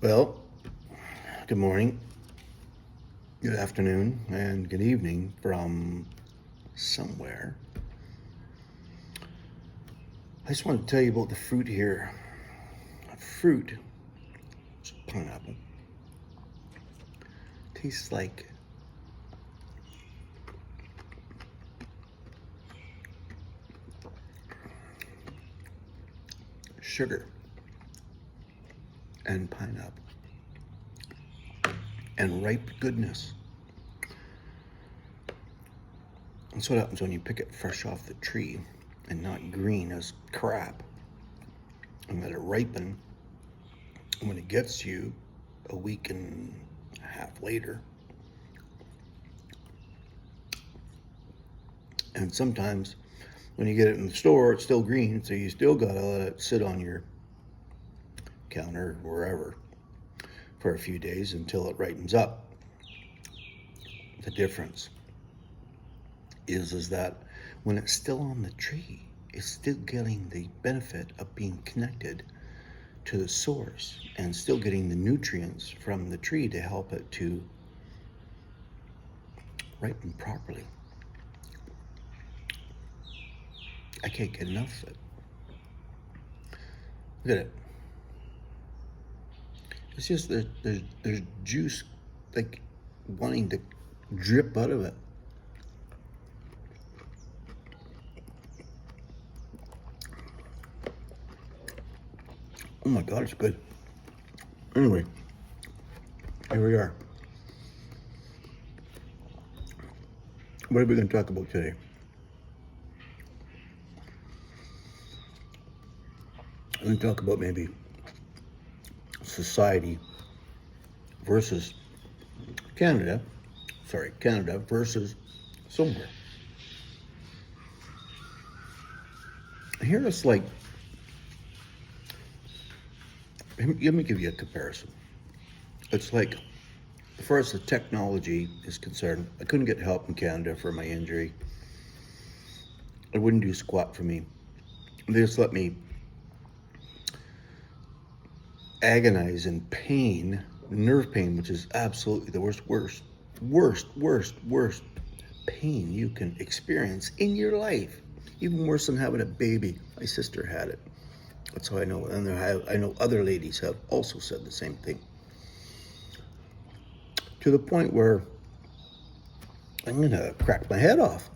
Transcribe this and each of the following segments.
Well, good morning, good afternoon, and good evening from somewhere. I just wanted to tell you about the fruit here. Fruit, it's pineapple, tastes like sugar and pineapple and ripe goodness. That's what happens when you pick it fresh off the tree and not green as crap and let it ripen. And when it gets to you a week and a half later, and sometimes when you get it in the store, it's still green, so you still gotta let it sit on your counter or wherever for a few days until it ripens up. The difference is that when it's still on the tree, it's still getting the benefit of being connected to the source and still getting the nutrients from the tree to help it to ripen properly. I can't get enough of it. Look at it. It's just there's juice like wanting to drip out of it. Oh my God, it's good. Anyway, here we are. What are we going to talk about today? I'm going to talk about maybe society versus Canada. Sorry, Canada versus somewhere. Here it's like, let me give you a comparison. It's like, as far as the technology is concerned, I couldn't get help in Canada for my injury. It wouldn't do squat for me. They just let me agonize in pain, nerve pain, which is absolutely the worst pain you can experience in your life. Even worse than having a baby. My sister had it. That's how I know. And I know other ladies have also said the same thing. To the point where I'm going to crack my head off.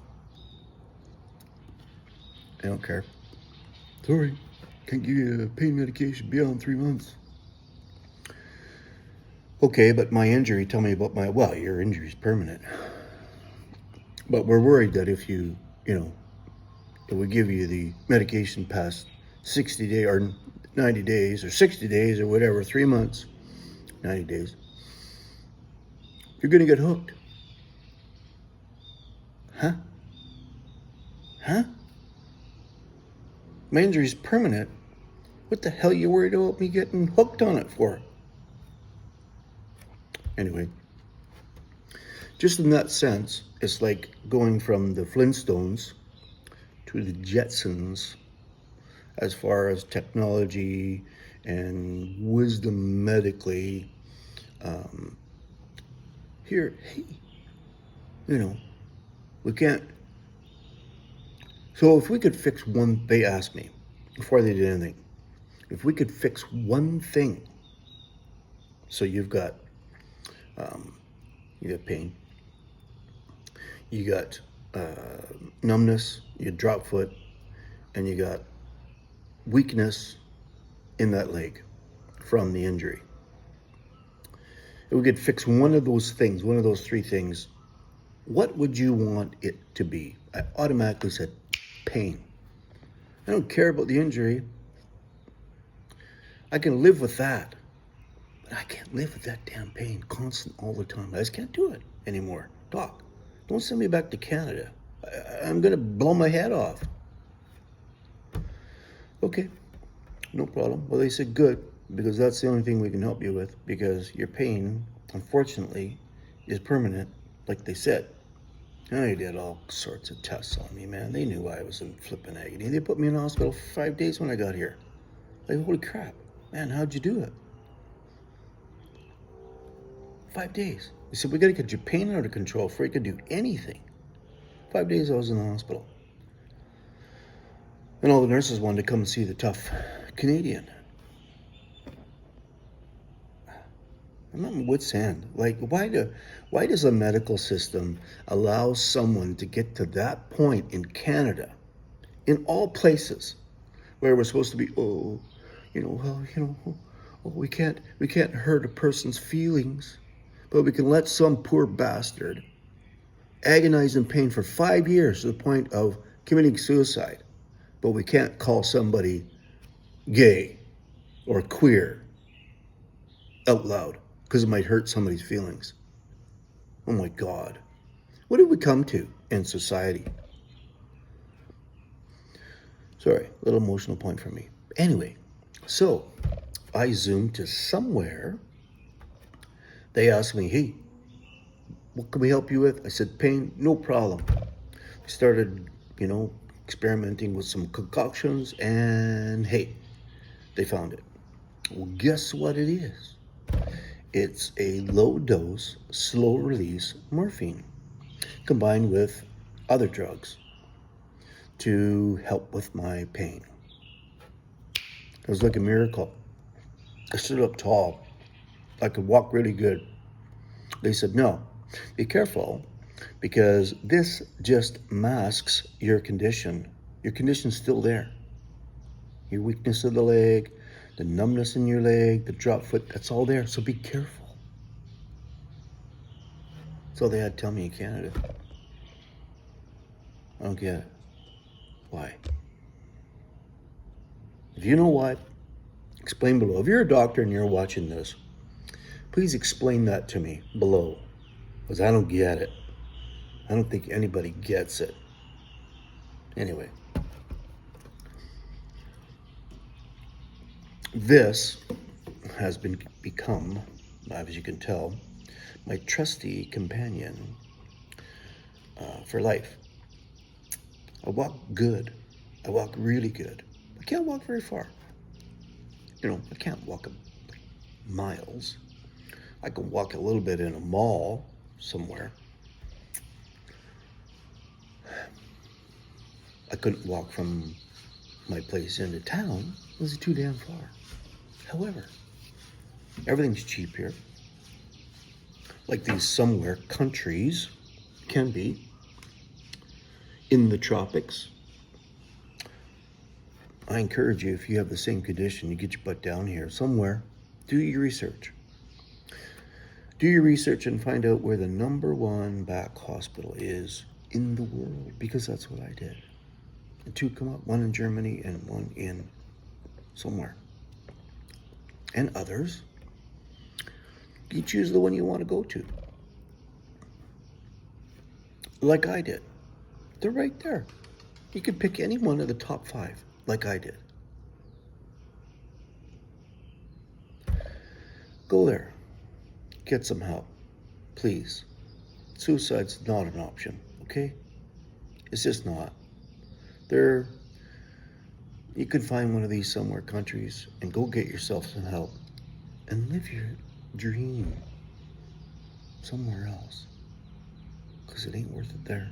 I don't care. Sorry, can't give you pain medication beyond 3 months. Okay, but my injury, tell me about well, your injury's permanent. But we're worried that if you it would give you the medication past 60 days or 90 days or 60 days or whatever, 3 months, 90 days, you're going to get hooked. Huh? Huh? My injury's permanent. What the hell are you worried about me getting hooked on it for? Anyway, just in that sense, it's like going from the Flintstones to the Jetsons as far as technology and wisdom medically. Here, hey, we can't. So if we could fix one, they asked me before they did anything, if we could fix one thing. So you've got pain, you got numbness, you got drop foot, and you got weakness in that leg from the injury. If we could fix one of those things, one of those three things, what would you want it to be? I automatically said pain. I don't care about the injury. I can live with that. But I can't live with that damn pain constant all the time. I just can't do it anymore. Doc, don't send me back to Canada. I'm going to blow my head off. Okay, no problem. Well, they said good, because that's the only thing we can help you with, because your pain, unfortunately, is permanent, like they said. And they did all sorts of tests on me, man. They knew I was in flipping agony. They put me in the hospital for 5 days when I got here. Like, holy crap. Man, how'd you do it? 5 days. They said, we got to get your pain under control before you can do anything. 5 days I was in the hospital. And all the nurses wanted to come and see the tough Canadian. I'm at my wit's end. Like, why does the medical system allow someone to get to that point in Canada, in all places, where we're supposed to be, we can't hurt a person's feelings, but we can let some poor bastard agonize in pain for 5 years to the point of committing suicide, but we can't call somebody gay or queer out loud because it might hurt somebody's feelings. Oh my God. What did we come to in society? Sorry, a little emotional point for me. Anyway, so I zoomed to somewhere. They asked me, hey, what can we help you with? I said, pain, no problem. We started, experimenting with some concoctions, and hey, they found it. Well, guess what it is? It's a low-dose, slow-release morphine combined with other drugs to help with my pain. It was like a miracle. I stood up tall. I could walk really good. They said, no, be careful, because this just masks your condition. Your condition's still there. Your weakness of the leg, the numbness in your leg, the drop foot, that's all there. So be careful. That's all they had to tell me in Canada. I don't get it. Why? If you know what, explain below. If you're a doctor and you're watching this, please explain that to me below, because I don't get it. I don't think anybody gets it. Anyway. This has become, as you can tell, my trusty companion for life. I walk good. I walk really good. I can't walk very far. I can't walk miles. I can walk a little bit in a mall somewhere. I couldn't walk from my place into town. It was too damn far. However, everything's cheap here. Like these somewhere countries can be in the tropics. I encourage you, if you have the same condition, you get your butt down here somewhere. Do your research. Do your research and find out where the #1 back hospital is in the world, because that's what I did. And 2 come up, 1 in Germany and 1 in somewhere. And others, you choose the one you want to go to. Like I did. They're right there. You could pick any one of the top 5, like I did. Go there. Get some help. Please. Suicide's not an option, okay? It's just not. You could find one of these somewhere countries and go get yourself some help and live your dream somewhere else, because it ain't worth it there.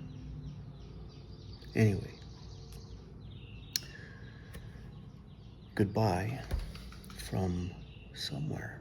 Anyway, goodbye from somewhere.